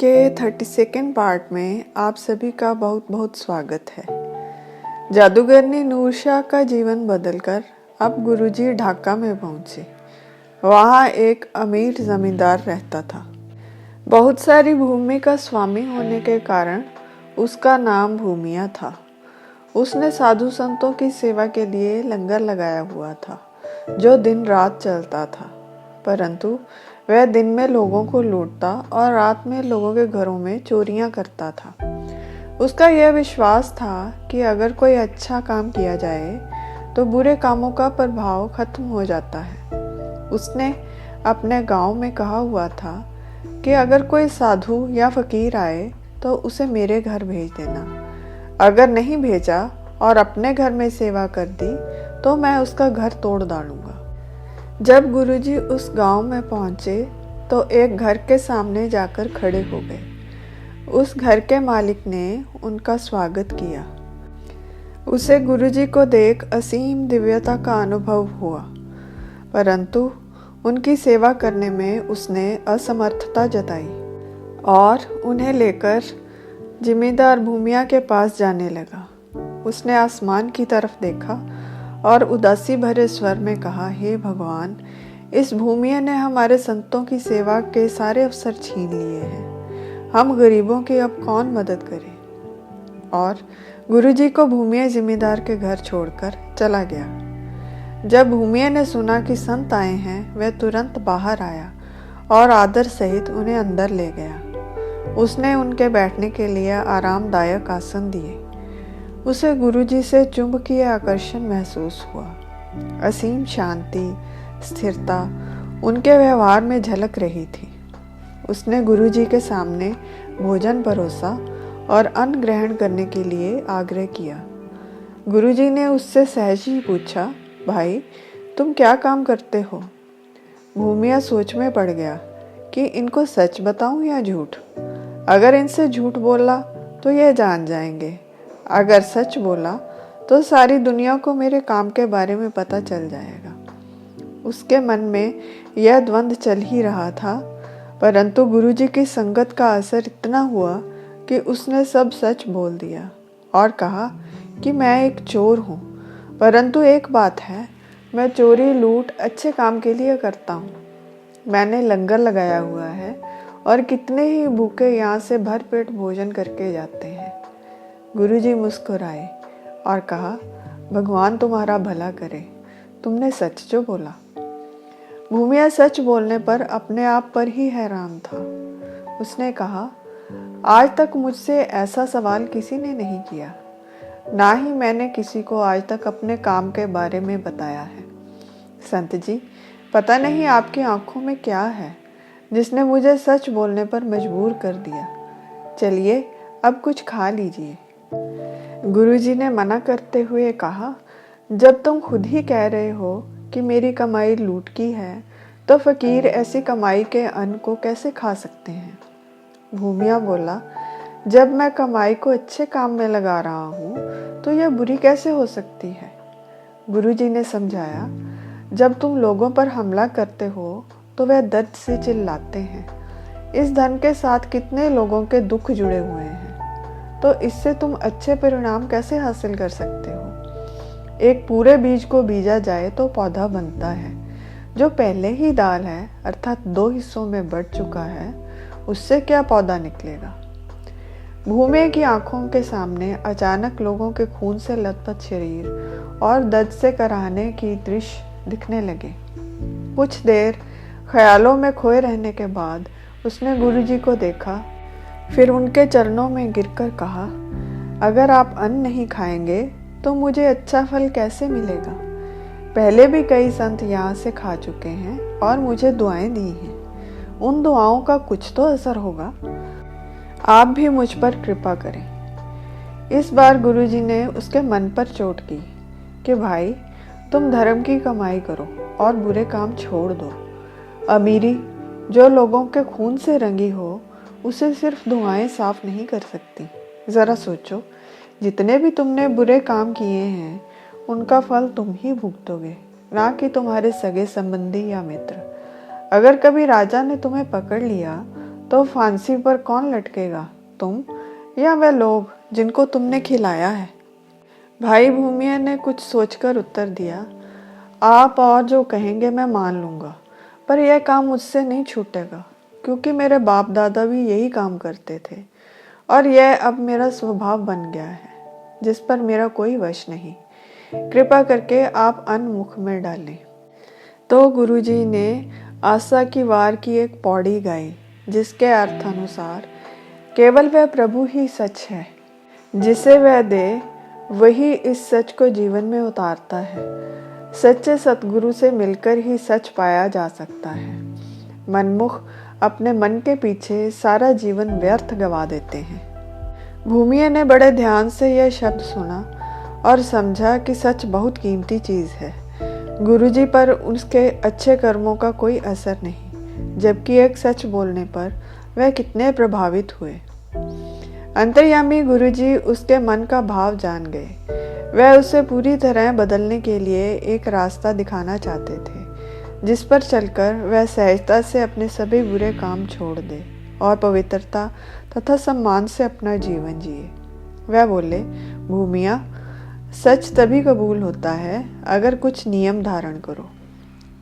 के 32nd part में आप सभी का बहुत बहुत स्वागत है। जादूगरनी नूरशाह का जीवन बदलकर अब गुरुजी ढाका में पहुंचे। वहाँ एक अमीर जमींदार रहता था। बहुत सारी भूमि का स्वामी होने के कारण उसका नाम भूमिया था। उसने साधु संतों की सेवा के लिए लंगर लगाया हुआ था जो दिन रात चलता था, परंतु वह दिन में लोगों को लूटता और रात में लोगों के घरों में चोरियां करता था। उसका यह विश्वास था कि अगर कोई अच्छा काम किया जाए तो बुरे कामों का प्रभाव खत्म हो जाता है। उसने अपने गांव में कहा हुआ था कि अगर कोई साधु या फकीर आए तो उसे मेरे घर भेज देना। अगर नहीं भेजा और अपने घर में सेवा कर दी तो मैं उसका घर तोड़ डालूंगा। जब गुरुजी उस गांव में पहुंचे तो एक घर के सामने जाकर खड़े हो गए। उस घर के मालिक ने उनका स्वागत किया। उसे गुरुजी को देख असीम दिव्यता का अनुभव हुआ, परंतु उनकी सेवा करने में उसने असमर्थता जताई और उन्हें लेकर जिमीदार भूमिया के पास जाने लगा। उसने आसमान की तरफ देखा और उदासी भरे स्वर में कहा, हे भगवान, इस भूमिया ने हमारे संतों की सेवा के सारे अवसर छीन लिए हैं। हम गरीबों की अब कौन मदद करे। और गुरुजी को भूमिया जिमीदार के घर छोड़कर चला गया। जब भूमिया ने सुना कि संत आए हैं, वह तुरंत बाहर आया और आदर सहित उन्हें अंदर ले गया। उसने उनके बैठने के लिए आरामदायक आसन दिए। उसे गुरुजी से चुंबकीय आकर्षण महसूस हुआ। असीम शांति, स्थिरता उनके व्यवहार में झलक रही थी। उसने गुरुजी के सामने भोजन परोसा और अन्न ग्रहण करने के लिए आग्रह किया। गुरुजी ने उससे सहज ही पूछा, भाई, तुम क्या काम करते हो? भूमिया सोच में पड़ गया कि इनको सच बताऊं या झूठ। अगर इनसे झूठ बोला तो ये जान जाएंगे, अगर सच बोला तो सारी दुनिया को मेरे काम के बारे में पता चल जाएगा। उसके मन में यह द्वंद्व चल ही रहा था, परंतु गुरुजी की संगत का असर इतना हुआ कि उसने सब सच बोल दिया और कहा कि मैं एक चोर हूँ, परंतु एक बात है, मैं चोरी लूट अच्छे काम के लिए करता हूँ। मैंने लंगर लगाया हुआ है और कितने ही भूखे यहाँ से भरपेट भोजन करके जाते हैं। गुरुजी मुस्कुराए और कहा, भगवान तुम्हारा भला करे, तुमने सच जो बोला। भूमिया सच बोलने पर अपने आप पर ही हैरान था। उसने कहा, आज तक मुझसे ऐसा सवाल किसी ने नहीं किया, ना ही मैंने किसी को आज तक अपने काम के बारे में बताया है। संत जी, पता नहीं आपकी आंखों में क्या है जिसने मुझे सच बोलने पर मजबूर कर दिया। चलिए अब कुछ खा लीजिए। गुरुजी ने मना करते हुए कहा, जब तुम खुद ही कह रहे हो कि मेरी कमाई लूट की है, तो फकीर ऐसी कमाई के अन्न को कैसे खा सकते हैं? भूमिया बोला, जब मैं कमाई को अच्छे काम में लगा रहा हूँ तो यह बुरी कैसे हो सकती है? गुरुजी ने समझाया, जब तुम लोगों पर हमला करते हो तो वह दर्द से चिल्लाते हैं। इस धन के साथ कितने लोगों के दुख जुड़े हुए हैं, तो इससे तुम अच्छे परिणाम कैसे हासिल कर सकते हो? एक पूरे बीज को बीजा जाए तो पौधा बनता है। जो पहले ही दाल है, अर्थात 2 हिस्सों में बढ़ चुका है, उससे क्या पौधा निकलेगा? भूमिया की आंखों के सामने अचानक लोगों के खून से लथपथ शरीर और दर्द से कराहने की दृश्य दिखने लगे। कुछ देर ख्यालों में खोए रहने के बाद उसने गुरुजी को देखा, फिर उनके चरणों में गिरकर कहा, अगर आप अन्न नहीं खाएंगे तो मुझे अच्छा फल कैसे मिलेगा? पहले भी कई संत यहाँ से खा चुके हैं और मुझे दुआएं दी हैं। उन दुआओं का कुछ तो असर होगा। आप भी मुझ पर कृपा करें। इस बार गुरुजी ने उसके मन पर चोट की कि भाई, तुम धर्म की कमाई करो और बुरे काम छोड़ दो। अमीरी जो लोगों के खून से रंगी हो, उसे सिर्फ दुआएं साफ नहीं कर सकती। ज़रा सोचो, जितने भी तुमने बुरे काम किए हैं उनका फल तुम ही भुगतोगे, ना कि तुम्हारे सगे संबंधी या मित्र। अगर कभी राजा ने तुम्हें पकड़ लिया तो फांसी पर कौन लटकेगा, तुम या वे लोग जिनको तुमने खिलाया है? भाई भूमिया ने कुछ सोचकर उत्तर दिया, आप और जो कहेंगे मैं मान लूँगा, पर यह काम मुझसे नहीं छूटेगा, क्योंकि मेरे बाप दादा भी यही काम करते थे और यह अब मेरा स्वभाव बन गया है, जिस पर मेरा कोई वश नहीं। कृपा करके आप अन्न मुख में डालें। तो गुरुजी ने आशा की वार की एक पौड़ी गाई, जिसके अर्थ अनुसार केवल वह प्रभु ही सच है, जिसे वह दे वही इस सच को जीवन में उतारता है। सच्चे सतगुरु से मिलकर ही सच पाया जा सकता है। मनमुख अपने मन के पीछे सारा जीवन व्यर्थ गवा देते हैं। भूमिया ने बड़े ध्यान से यह शब्द सुना और समझा कि सच बहुत कीमती चीज़ है। गुरुजी पर उसके अच्छे कर्मों का कोई असर नहीं, जबकि एक सच बोलने पर वह कितने प्रभावित हुए। अंतर्यामी गुरुजी उसके मन का भाव जान गए। वह उसे पूरी तरह बदलने के लिए एक रास्ता दिखाना चाहते थे, जिस पर चलकर वह सहजता से अपने सभी बुरे काम छोड़ दे और पवित्रता तथा सम्मान से अपना जीवन जिए। वह बोले, भूमिया, सच तभी कबूल होता है अगर कुछ नियम धारण करो।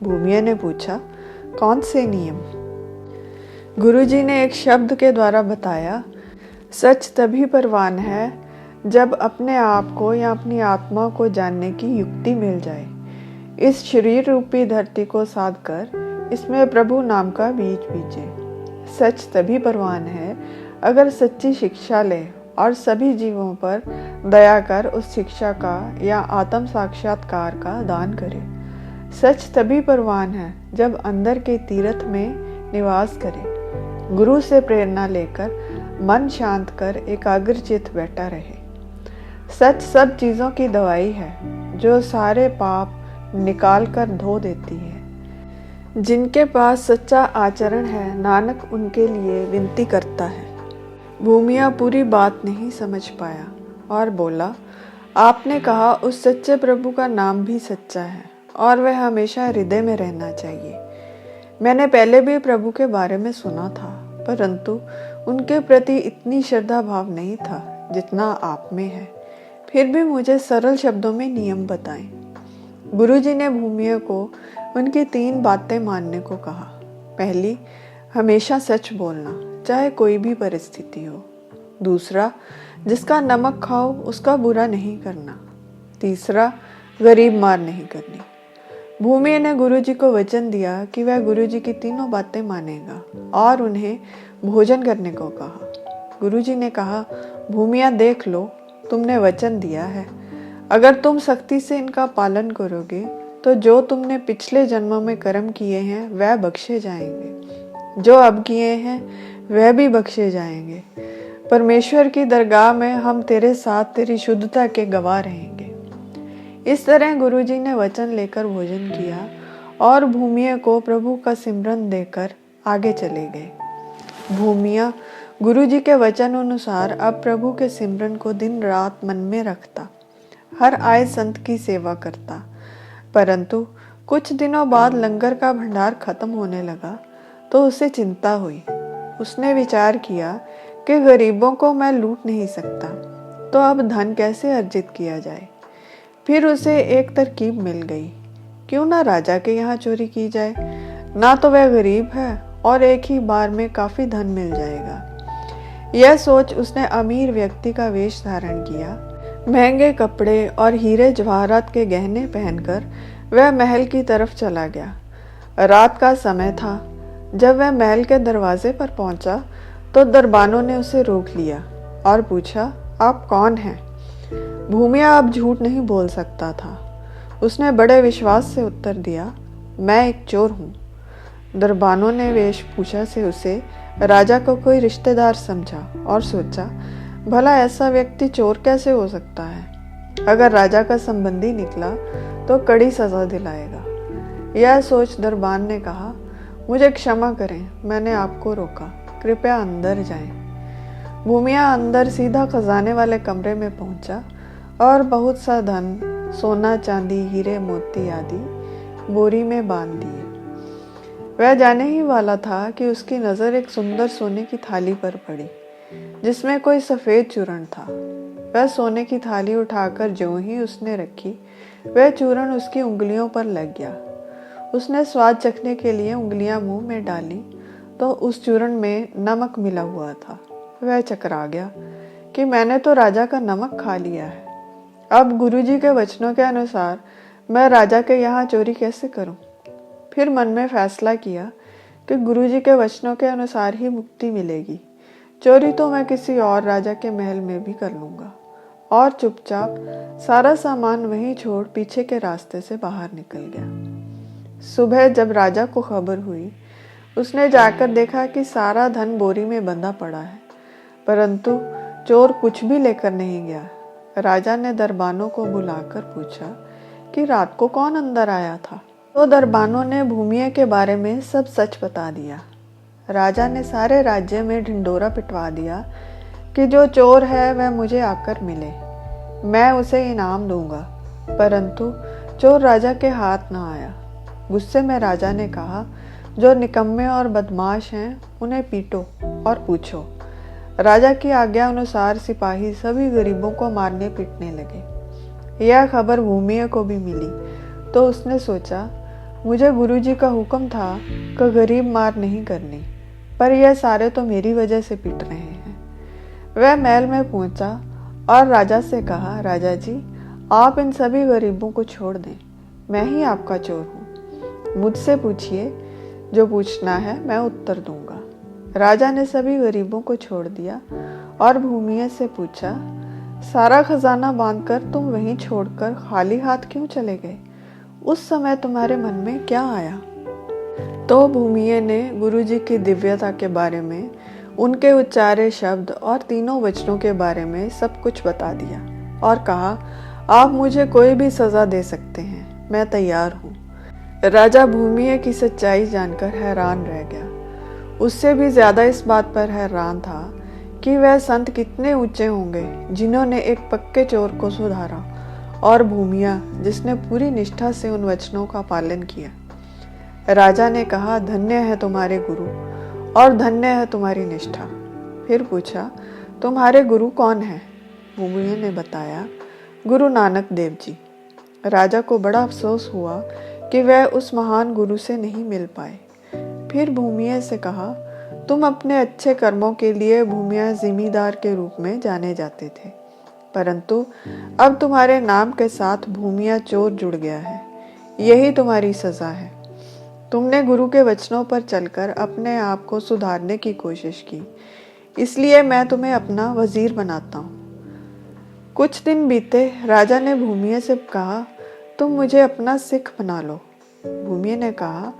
भूमिया ने पूछा, कौन से नियम? गुरुजी ने एक शब्द के द्वारा बताया, सच तभी परवान है जब अपने आप को या अपनी आत्मा को जानने की युक्ति मिल जाए। इस शरीर रूपी धरती को साध कर इसमें प्रभु नाम का बीज बीजे। सच तभी परवान है अगर सच्ची शिक्षा ले और सभी जीवों पर दया कर उस शिक्षा का या आत्म साक्षात्कार का दान करे। सच तभी परवान है जब अंदर के तीर्थ में निवास करे, गुरु से प्रेरणा लेकर मन शांत कर एकाग्रचित बैठा रहे। सच सब चीज़ों की दवाई है, जो सारे पाप निकाल कर धो देती है। जिनके पास सच्चा आचरण है, नानक उनके लिए विनती करता है। भूमिया पूरी बात नहीं समझ पाया और बोला, आपने कहा उस सच्चे प्रभु का नाम भी सच्चा है और वह हमेशा हृदय में रहना चाहिए। मैंने पहले भी प्रभु के बारे में सुना था, परंतु उनके प्रति इतनी श्रद्धा भाव नहीं था जितना आप में है। फिर भी मुझे सरल शब्दों में नियम बताएं। गुरुजी ने भूमिया को उनकी 3 बातें मानने को कहा। पहली, हमेशा सच बोलना, चाहे कोई भी परिस्थिति हो। दूसरा, जिसका नमक खाओ उसका बुरा नहीं करना। तीसरा, गरीब मार नहीं करनी। भूमिया ने गुरुजी को वचन दिया कि वह गुरुजी की तीनों बातें मानेगा और उन्हें भोजन करने को कहा। गुरुजी ने कहा, भूमिया देख लो, तुमने वचन दिया है, अगर तुम सख्ती से इनका पालन करोगे तो जो तुमने पिछले जन्मों में कर्म किए हैं वह बख्शे जाएंगे, जो अब किए हैं वह भी बख्शे जाएंगे। परमेश्वर की दरगाह में हम तेरे साथ तेरी शुद्धता के गवाह रहेंगे। इस तरह गुरुजी ने वचन लेकर भोजन किया और भूमिया को प्रभु का सिमरन देकर आगे चले गए। भूमिया गुरुजी के वचन अनुसार अब प्रभु के सिमरन को दिन रात मन में रखता, हर आए संत की सेवा करता। परंतु कुछ दिनों बाद लंगर का भंडार खत्म होने लगा तो उसे चिंता हुई। उसने विचार किया कि गरीबों को मैं लूट नहीं सकता, तो अब धन कैसे अर्जित किया जाए। फिर उसे एक तरकीब मिल गई, क्यों ना राजा के यहाँ चोरी की जाए, ना तो वह गरीब है और एक ही बार में काफी धन मिल जाएगा। यह सोच उसने अमीर व्यक्ति का वेश धारण किया। महंगे कपड़े और हीरे जवाहरात के गहने पहनकर वह महल की तरफ चला गया। रात का समय था। जब वह महल के दरवाजे पर पहुंचा तो दरबानों ने उसे रोक लिया और पूछा, आप कौन हैं? भूमिया अब झूठ नहीं बोल सकता था। उसने बड़े विश्वास से उत्तर दिया, मैं एक चोर हूँ। दरबानों ने वेशभूषा से उसे राजा को कोई रिश्तेदार समझा और सोचा, भला ऐसा व्यक्ति चोर कैसे हो सकता है? अगर राजा का संबंधी निकला तो कड़ी सजा दिलाएगा। यह सोच दरबान ने कहा, मुझे क्षमा करें, मैंने आपको रोका, कृपया अंदर जाएं। भूमिया अंदर सीधा खजाने वाले कमरे में पहुंचा और बहुत सा धन, सोना चांदी, हीरे मोती आदि बोरी में बांध दिए। वह जाने ही वाला था कि उसकी नज़र एक सुंदर सोने की थाली पर पड़ी जिसमें कोई सफ़ेद चूर्ण था। वह सोने की थाली उठाकर ज्यों ही उसने रखी, वह चूर्ण उसकी उंगलियों पर लग गया। उसने स्वाद चखने के लिए उंगलियां मुंह में डाली तो उस चूर्ण में नमक मिला हुआ था। वह चकरा गया कि मैंने तो राजा का नमक खा लिया है। अब गुरुजी के वचनों के अनुसार मैं राजा के यहाँ चोरी कैसे करूं? फिर मन में फैसला किया कि गुरुजी के वचनों के अनुसार ही मुक्ति मिलेगी। चोरी तो मैं किसी और राजा के महल में भी कर लूंगा। और चुपचाप सारा सामान वहीं छोड़ पीछे के रास्ते से बाहर निकल गया। सुबह जब राजा को खबर हुई, उसने जाकर देखा कि सारा धन बोरी में बंधा पड़ा है, परंतु चोर कुछ भी लेकर नहीं गया। राजा ने दरबानों को बुलाकर पूछा कि रात को कौन अंदर आया था। तो दरबानों ने भूमिया के बारे में सब सच बता दिया। राजा ने सारे राज्य में ढिंडोरा पिटवा दिया कि जो चोर है वह मुझे आकर मिले, मैं उसे इनाम दूंगा। परंतु चोर राजा के हाथ न आया। गुस्से में राजा ने कहा, जो निकम्मे और बदमाश हैं उन्हें पीटो और पूछो। राजा की आज्ञा अनुसार सिपाही सभी गरीबों को मारने पीटने लगे। यह खबर भूमिया को भी मिली तो उसने सोचा, मुझे गुरुजी का हुक्म था कि गरीब मार नहीं करनी, पर यह सारे तो मेरी वजह से पीट रहे हैं। वह महल में पहुंचा और राजा से कहा, राजा जी, आप इन सभी गरीबों को छोड़ दें, मैं ही आपका चोर हूँ। मुझसे पूछिए, जो पूछना है मैं उत्तर दूंगा। राजा ने सभी गरीबों को छोड़ दिया और भूमिया से पूछा, सारा खजाना बांधकर तुम वहीं छोड़कर खाली हाथ क्यों चले गए? उस समय तुम्हारे मन में क्या आया? तो भूमिया ने गुरुजी की दिव्यता के बारे में, उनके उच्चारे शब्द और तीनों वचनों के बारे में सब कुछ बता दिया और कहा, आप मुझे कोई भी सजा दे सकते हैं, मैं तैयार हूँ। राजा भूमिया की सच्चाई जानकर हैरान रह गया। उससे भी ज्यादा इस बात पर हैरान था कि वह संत कितने ऊंचे होंगे जिन्होंने एक पक्के चोर को सुधारा, और भूमिया जिसने पूरी निष्ठा से उन वचनों का पालन किया। राजा ने कहा, धन्य है तुम्हारे गुरु और धन्य है तुम्हारी निष्ठा। फिर पूछा, तुम्हारे गुरु कौन है? भूमिया ने बताया, गुरु नानक देव जी। राजा को बड़ा अफसोस हुआ कि वह उस महान गुरु से नहीं मिल पाए। फिर भूमिया से कहा, तुम अपने अच्छे कर्मों के लिए भूमिया जिम्मेदार के रूप में जाने जाते थे, परंतु अब तुम्हारे नाम के साथ भूमिया चोर जुड़ गया है। यही तुम्हारी सजा है। तुमने गुरु के वचनों पर चलकर अपने आप को सुधारने की कोशिश की, इसलिए मैं तुम्हें अपना वजीर बनाता हूँ। कुछ दिन बीते, राजा ने भूमिया से कहा, तुम मुझे अपना सिख बना लो। भूमिया ने कहा,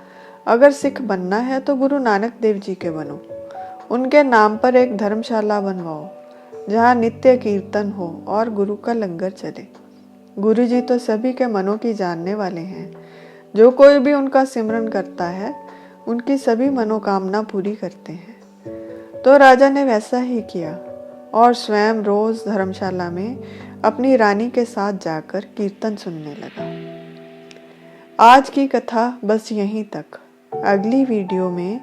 अगर सिख बनना है तो गुरु नानक देव जी के बनो। उनके नाम पर एक धर्मशाला बनवाओ जहाँ नित्य कीर्तन हो और गुरु का लंगर चले। गुरु जी तो सभी के मनों की जानने वाले हैं। जो कोई भी उनका सिमरन करता है उनकी सभी मनोकामना पूरी करते हैं। तो राजा ने वैसा ही किया और स्वयं रोज धर्मशाला में अपनी रानी के साथ जाकर कीर्तन सुनने लगा। आज की कथा बस यहीं तक। अगली वीडियो में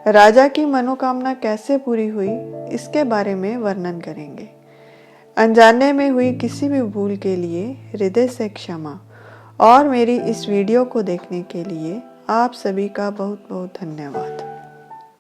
राजा की मनोकामना कैसे पूरी हुई इसके बारे में वर्णन करेंगे। अनजाने में हुई किसी भी भूल के लिए हृदय से क्षमा, और मेरी इस वीडियो को देखने के लिए आप सभी का बहुत बहुत धन्यवाद।